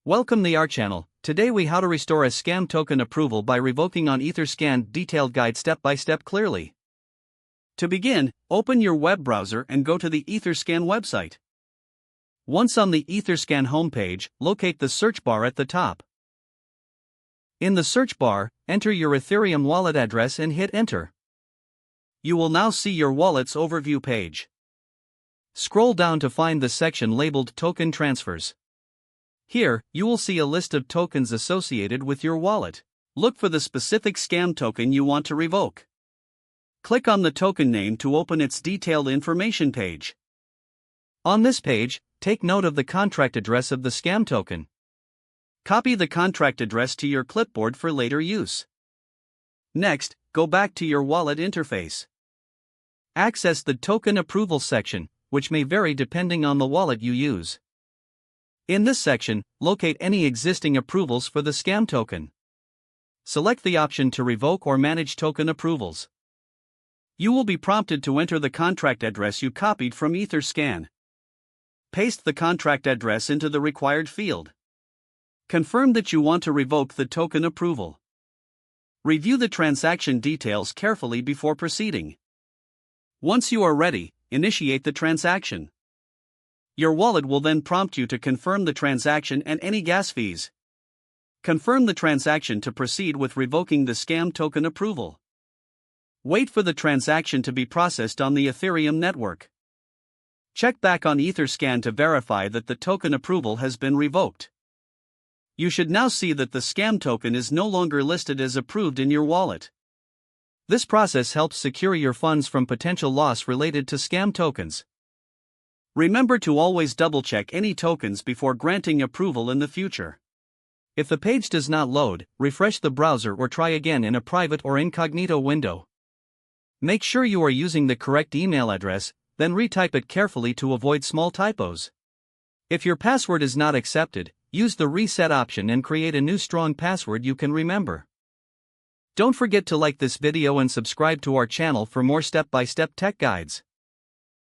Welcome to our channel. Today we how to restore a scam token approval by revoking on Etherscan. Detailed guide step by step clearly. To begin, open your web browser and go to the Etherscan website. Once on the Etherscan homepage, locate the search bar at the top. In the search bar, enter your Ethereum wallet address and hit enter. You will now see your wallet's overview page. Scroll down to find the section labeled Token Transfers. Here, you will see a list of tokens associated with your wallet. Look for the specific scam token you want to revoke. Click on the token name to open its detailed information page. On this page, take note of the contract address of the scam token. Copy the contract address to your clipboard for later use. Next, go back to your wallet interface. Access the token approval section, which may vary depending on the wallet you use. In this section, locate any existing approvals for the scam token. Select the option to revoke or manage token approvals. You will be prompted to enter the contract address you copied from Etherscan. Paste the contract address into the required field. Confirm that you want to revoke the token approval. Review the transaction details carefully before proceeding. Once you are ready, initiate the transaction. Your wallet will then prompt you to confirm the transaction and any gas fees. Confirm the transaction to proceed with revoking the scam token approval. Wait for the transaction to be processed on the Ethereum network. Check back on Etherscan to verify that the token approval has been revoked. You should now see that the scam token is no longer listed as approved in your wallet. This process helps secure your funds from potential loss related to scam tokens. Remember to always double-check any tokens before granting approval in the future. If the page does not load, refresh the browser or try again in a private or incognito window. Make sure you are using the correct email address, then retype it carefully to avoid small typos. If your password is not accepted, use the reset option and create a new strong password you can remember. Don't forget to like this video and subscribe to our channel for more step-by-step tech guides.